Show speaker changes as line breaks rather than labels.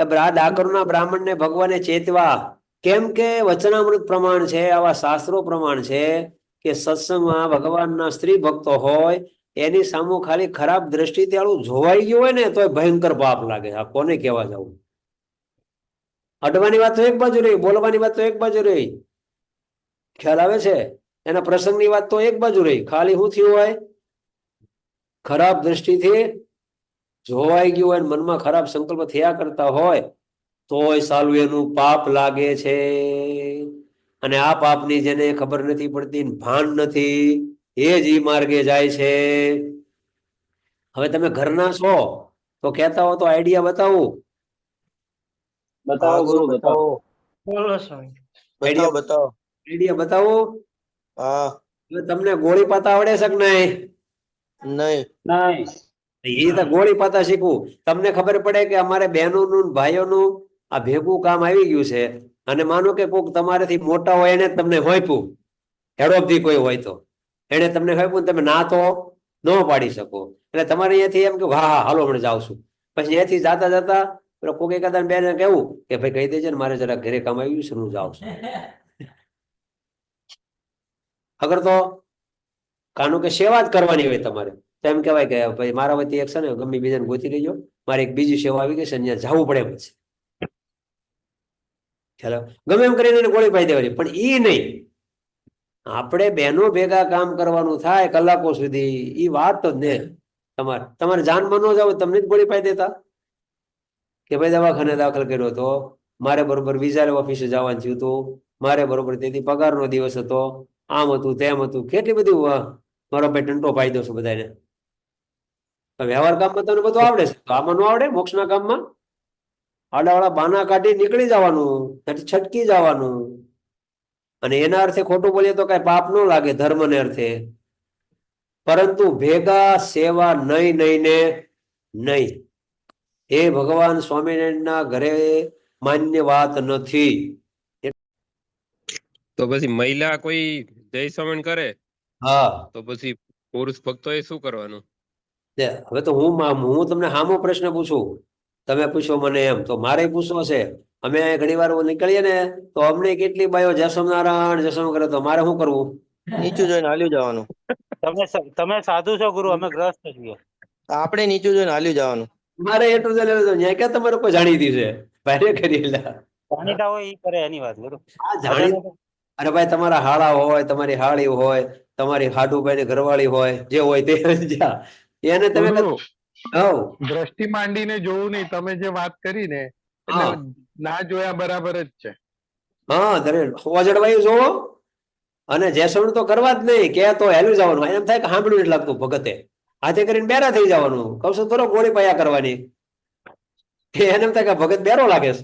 આ ડાકરના બ્રાહ્મણને ભગવાને ચેતવા, કેમ કે વચનામૃત પ્રમાણ છે, આવા શાસ્ત્રો પ્રમાણ છે કે સત્સંગમાં ભગવાનના સ્ત્રી ભક્તો હોય એની સામુ ખાલી ખરાબ દ્રષ્ટિથી આવું જોવાઈ ગયું હોય ને તો ભયંકર પાપ લાગે. આ કોને કહેવા જવું? અડવાની વાત તો એક બાજુ રહી, બોલવાની વાત તો એક બાજુ રહી, ખ્યાલ આવે છે? એના પ્રસંગની વાત તો એક બાજુ રહી, ખાલી શું થયું હોય? ખરાબ દ્રષ્ટિથી જોવાઈ ગયું હોય, મનમાં ખરાબ સંકલ્પ થયા કરતા હોય તોય સાલું એનું પાપ લાગે છે. અને આ પાપની જેને ખબર નથી પડતી, ભાન નથી, એ જ ઈ માર્ગે જાય છે. હવે તમે ઘરના છો તો કહેતા હો તો આઈડિયા બતાવું.
બતાવો ગુરુ બતાવો.
બોલો સ્વામી.
બતાવો બતાવો.
આઈડિયા બતાવું.
હા.
તમને ગોળી પાતા આવડે છે કે નહીં?
નહીં.
નહીં.
એ તો ગોળી પાતા શીખવું. તમને ખબર પડે કે અમારે બહેનોનું ભાઈઓનું આ ભેગું કામ આવી ગયું છે અને માનો કે કોઈક તમારાથી મોટા હોય એને તમને હોઈપું, હેડોપથી કોઈ હોય તો એને તમને હોઈપું, તમે ના તો ન પાડી શકો. એટલે તમારે અહીંયાથી એમ કે હા હા હાલો હમણાં જાઉં છું. પછી અહીંયાથી જાતા જતા કોઈ એકાદા બેને કહેવું કે ભાઈ કહી દેજે ને મારે જરા ઘરે કામ આવ્યું છે, હું જાઉં છું. અગર તો કાનું કે સેવા જ કરવાની હોય તમારે, તો એમ કહેવાય કે ભાઈ મારા વતી એક છે ને ગમે બીજાને ગોતી લેજો, મારે એક બીજી સેવા આવી ગઈ છે, ત્યાં જવું પડે એમ છે. ખ્યાલ ગમે એમ કરીને ગોળી પાઈ દેવાની, પણ ઈ નહીં. આપણે બહેનો ભેગા કામ કરવાનું થાય કલાકો સુધી, ઈ વાત જ ને. તમારે જાનમાં ન જાવ તમને જ ગોળી પાઈ દેતા કે ભાઈ દવાખાને દાખલ કર્યો હતો, મારે બરોબર વિઝા ઓફિસે જવાનું થયું હતું, મારે બરોબર તેથી પગારનો દિવસ હતો, આમ હતું તેમ હતું, કેટલી બધી મારો ભાઈ ટંટો પાઈ દો છું બધાને. વ્યવહાર કામમાં તમને બધું આવડે છે, તો આમાં ન આવડે? મોક્ષના કામમાં આડાવાળા બાના કાઢી નીકળી જવાનું, છટકી જવાનું. અને એના અર્થે ખોટું બોલીએ તો કઈ પાપ ન લાગે ધર્મને અર્થે, પરંતુ ભેગા સેવા નહીં નહીં ને નહીં. એ ભગવાન સ્વામિનારાયણના ઘરે માન્ય વાત નથી.
તો પછી મહિલા કોઈ જય શ્રવણ કરે
હા,
તો પછી પુરુષ ભક્તો એ શું કરવાનું?
હવે તો હું તમને સામો પ્રશ્ન પૂછું, તમે પૂછો મને એમ, તો મારે પૂછવો છે. અમે ઘણી વાર નીકળીએ ને તો અમને કેટલી બાયો જસમનારાયણ જસમ કરે, તો મારે શું કરવું?
નીચું જોઈને હાલ્યું જવાનું.
તમે સાધુ છો ગુરુ, અમે ગ્રસ્ત છીએ.
આપણે નીચું જોઈને હાલ્યું જવાનું.
મારે એટલું જ ત્યાં ક્યાં તમારે કોઈ જાણીતી છે? ભાઈ કરી
જાણીતા હોય ઈ કરે એની વાત ગુરુ.
અરે ભાઈ તમારા હાળા હોય, તમારી હાળી હોય, તમારી હાડુભાઈ ની ઘરવાળી હોય, જે હોય તે એને તમે
દ્રષ્ટિ માંડીને જોવું નહીં. તમે જે વાત કરી ને એટલે ના જોયા બરાબર જ છે.
હા, અજડવાયું જોવો અને જેસવણ તો કરવા જ નહીં, કે તો હેલું જવાનું. એમ થાય કે સાંભળ્યું જ લાગતું ભગતે, હાથે કરીને બેરા થઈ જવાનું. કહું છું થોડો ગોળી પાયા કરવાની, એને એમ થાય કે ભગત બેરો લાગે છે.